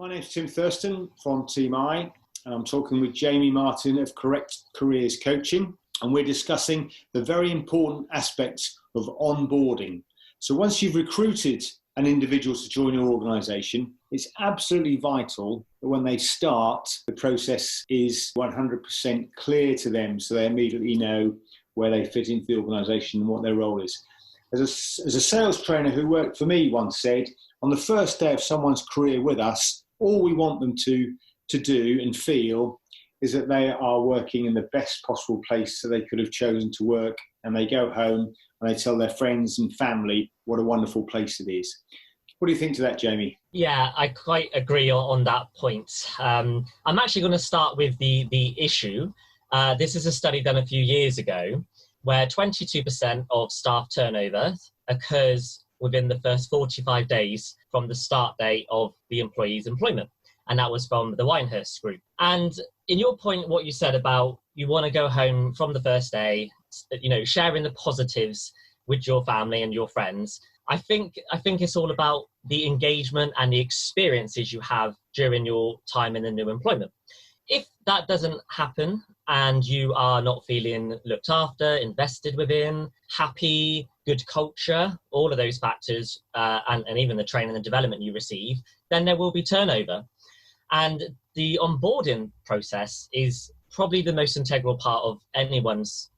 My name's Tim Thurston from Team I, and I'm talking with Jamie Martin of Correct Careers Coaching, and we're discussing the very important aspects of onboarding. So once you've recruited an individual to join your organisation, it's absolutely vital that when they start, the process is 100% clear to them so they immediately know where they fit into the organisation and what their role is. As a sales trainer who worked for me once said, on the first day of someone's career with us, all we want them to do and feel is that they are working in the best possible place that they could have chosen to work, and they go home and they tell their friends and family what a wonderful place it is. What do you think to that, Jamie? Yeah, I quite agree on that point. I'm actually going to start with the issue. This is a study done a few years ago where 22% of staff turnover occurs within the first 45 days from the start date of the employee's employment. And that was from the Winehurst group. And in your point, what you said about you want to go home from the first day, sharing the positives with your family and your friends, I think it's all about the engagement and the experiences you have during your time in the new employment. If that doesn't happen and you are not feeling looked after, invested within, happy, good culture, all of those factors, and even the training and development you receive, then there will be turnover. And the onboarding process is probably the most integral part of anyone's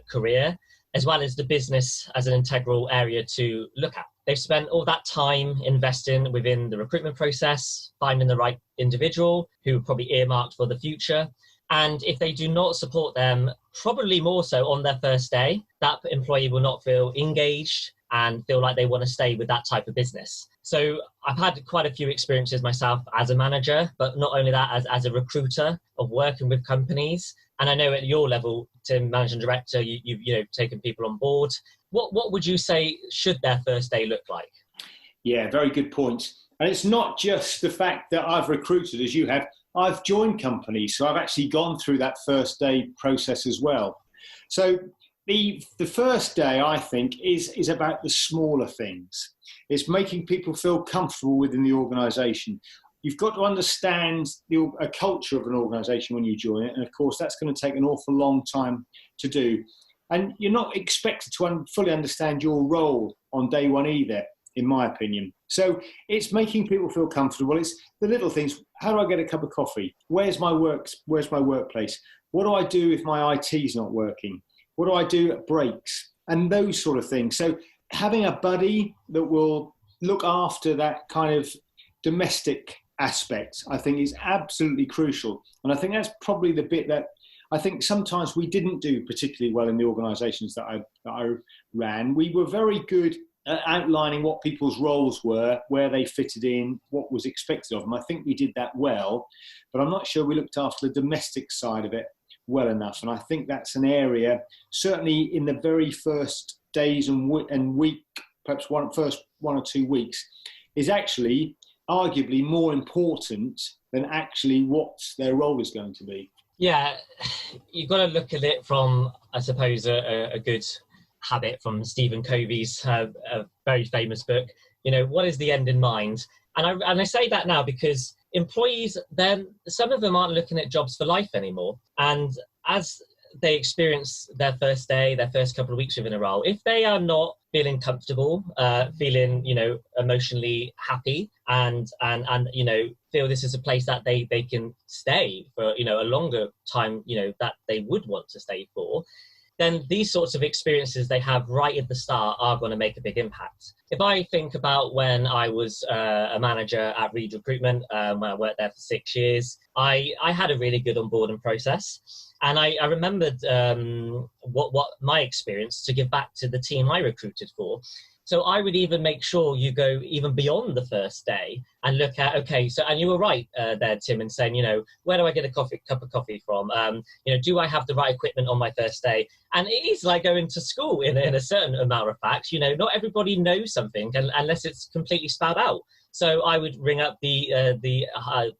career, as well as the business as an integral area to look at. They've spent all that time investing within the recruitment process, finding the right individual who are probably earmarked for the future. And if they do not support them, probably more so on their first day, that employee will not feel engaged and feel like they want to stay with that type of business. So I've had quite a few experiences myself as a manager, but not only that, as a recruiter of working with companies. And I know at your level, Tim, managing director, you've taken people on board. What would you say should their first day look like? Yeah, very good point. And it's not just the fact that I've recruited as you have. I've joined companies, so I've actually gone through that first day process as well. So the first day, I think, is about the smaller things. It's making people feel comfortable within the organisation. You've got to understand a culture of an organisation when you join it, and of course that's going to take an awful long time to do. And you're not expected to fully understand your role on day one either, in my opinion. So it's making people feel comfortable. It's the little things. How do I get a cup of coffee? Where's my workplace? What do I do if my IT's not working? What do I do at breaks? And those sort of things. So having a buddy that will look after that kind of domestic aspect, I think, is absolutely crucial. And I think that's probably the bit that I think sometimes we didn't do particularly well in the organisations that I ran. We were very good at outlining what people's roles were, where they fitted in, what was expected of them. I think we did that well, but I'm not sure we looked after the domestic side of it well enough. And I think that's an area, certainly in the very first days and week, perhaps first 1 or 2 weeks, is actually arguably more important than actually what their role is going to be. Yeah, you've got to look at it from, I suppose, a good habit from Stephen Covey's a very famous book. What is the end in mind? And I say that now because employees, then some of them aren't looking at jobs for life anymore. And as they experience their first day, their first couple of weeks within a role, if they are not feeling comfortable, feeling, emotionally happy and feel this is a place that they can stay for, a longer time, that they would want to stay for, then these sorts of experiences they have right at the start are going to make a big impact. If I think about when I was a manager at Reed Recruitment, when I worked there for 6 years, I had a really good onboarding process. And I remembered what my experience to give back to the team I recruited for. So I would even make sure you go even beyond the first day and look at, okay, so, and you were right there, Tim, in saying, where do I get a cup of coffee from? Do I have the right equipment on my first day? And it is like going to school in a certain amount of facts. Not everybody knows something unless it's completely spelled out. So I would ring up the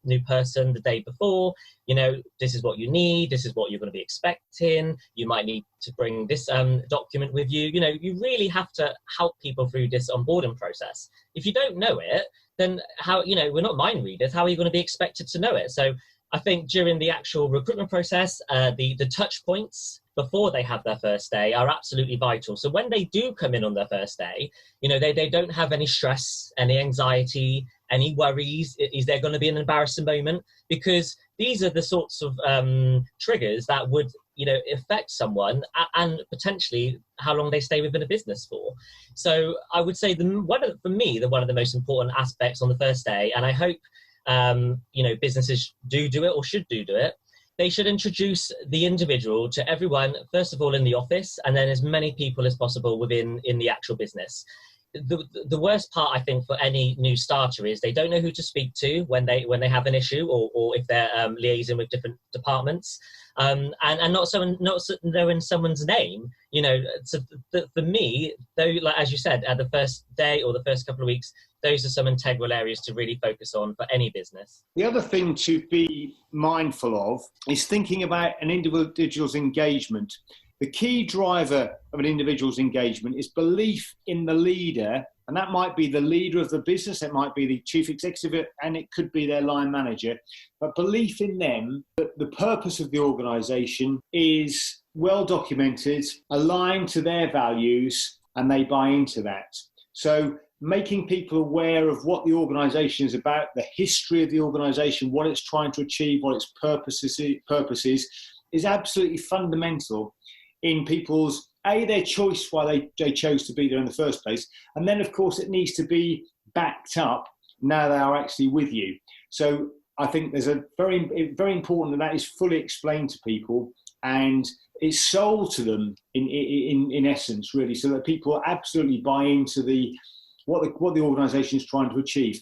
new person the day before, this is what you need, this is what you're going to be expecting, you might need to bring this document with you. You really have to help people through this onboarding process. If you don't know it, then how, we're not mind readers. How are you going to be expected to know it? So I think during the actual recruitment process, the touch points before they have their first day are absolutely vital. So when they do come in on their first day, they don't have any stress, any anxiety, any worries. Is there going to be an embarrassing moment? Because these are the sorts of triggers that would, affect someone and potentially how long they stay within a business for. So I would say one of the most important aspects on the first day, and I hope businesses do it or should do it, they should introduce the individual to everyone, first of all, in the office, and then as many people as possible in the actual business. The worst part, I think, for any new starter is they don't know who to speak to when they have an issue, or if they're liaising with different departments, and not knowing someone's name. So for me, though, like as you said, at the first day or the first couple of weeks, those are some integral areas to really focus on for any business. The other thing to be mindful of is thinking about an individual's engagement. The key driver of an individual's engagement is belief in the leader, and that might be the leader of the business, it might be the chief executive, and it could be their line manager. But belief in them, that the purpose of the organisation is well documented, aligned to their values, and they buy into that. So making people aware of what the organisation is about, the history of the organisation, what it's trying to achieve, what its purpose is absolutely fundamental in people's, their choice why they chose to be there in the first place. And then, of course, it needs to be backed up now they are actually with you. So I think there's a very, very important that is fully explained to people and it's sold to them in essence, really, so that people absolutely buy into what the organisation is trying to achieve.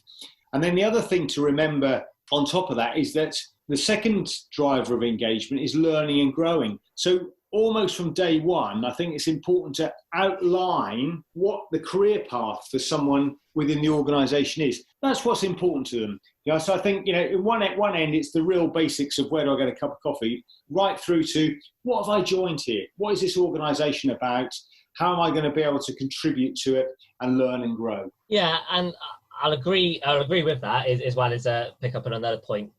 And then the other thing to remember on top of that is that the second driver of engagement is learning and growing. So almost from day one, I think it's important to outline what the career path for someone within the organisation is. That's what's important to them. So I think, in one end, it's the real basics of where do I get a cup of coffee, right through to what have I joined here? What is this organisation about? How am I going to be able to contribute to it and learn and grow? Yeah, and I'll agree with that as well as pick up on another point.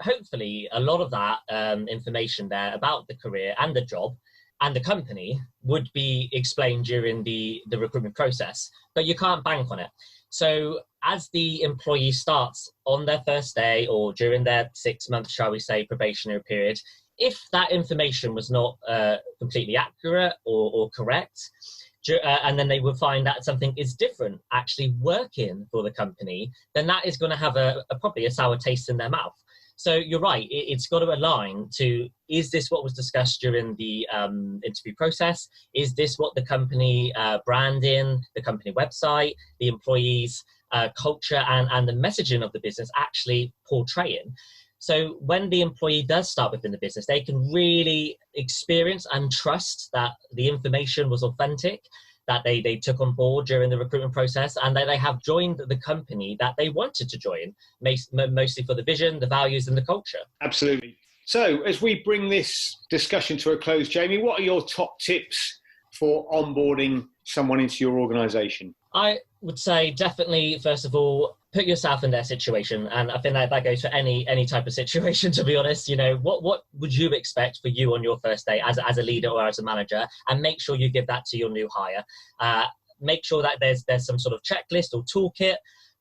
Hopefully, a lot of that information there about the career and the job and the company would be explained during the recruitment process, but you can't bank on it. So as the employee starts on their first day or during their 6 month, shall we say, probationary period, if that information was not completely accurate or correct, and then they would find that something is different actually working for the company, then that is going to have probably a sour taste in their mouth. So you're right, it's got to align to, is this what was discussed during the interview process? Is this what the company branding, the company website, the employees' culture and the messaging of the business actually portraying? So when the employee does start within the business, they can really experience and trust that the information was authentic, that they took on board during the recruitment process, and that they have joined the company that they wanted to join, mostly for the vision, the values, and the culture. Absolutely. So as we bring this discussion to a close, Jamie, what are your top tips for onboarding someone into your organisation? I would say definitely, first of all, put yourself in their situation. And I think that goes for any type of situation, to be honest. What would you expect for you on your first day as a leader or as a manager? And make sure you give that to your new hire. Make sure that there's some sort of checklist or toolkit.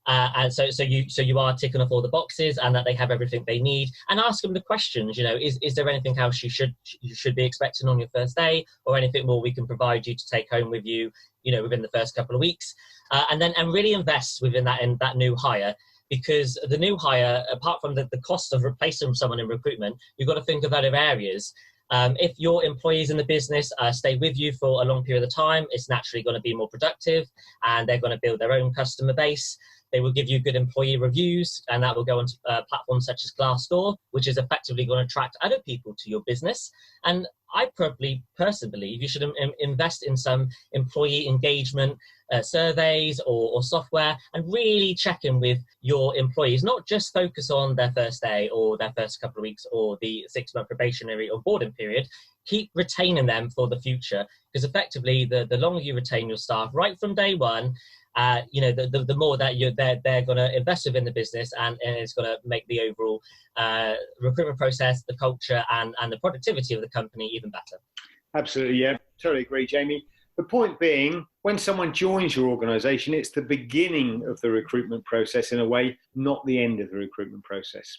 And so you are ticking off all the boxes and that they have everything they need, and ask them the questions, is there anything else you should be expecting on your first day, or anything more we can provide you to take home with you, within the first couple of weeks, and really invest within that new hire. Because the new hire, apart from the cost of replacing someone in recruitment, you've got to think of other areas. If your employees in the business stay with you for a long period of time, it's naturally going to be more productive, and they're going to build their own customer base. They will give you good employee reviews, and that will go onto platforms such as Glassdoor, which is effectively going to attract other people to your business. And I personally believe you should invest in some employee engagement surveys or software, and really check in with your employees, not just focus on their first day or their first couple of weeks or the 6 month probationary onboarding period. Keep retaining them for the future, because effectively the longer you retain your staff right from day one, the more that they're going to invest within the business, and it's going to make the overall recruitment process, the culture, and the productivity of the company even better. Absolutely, yeah, totally agree, Jamie. The point being, when someone joins your organisation, it's the beginning of the recruitment process in a way, not the end of the recruitment process.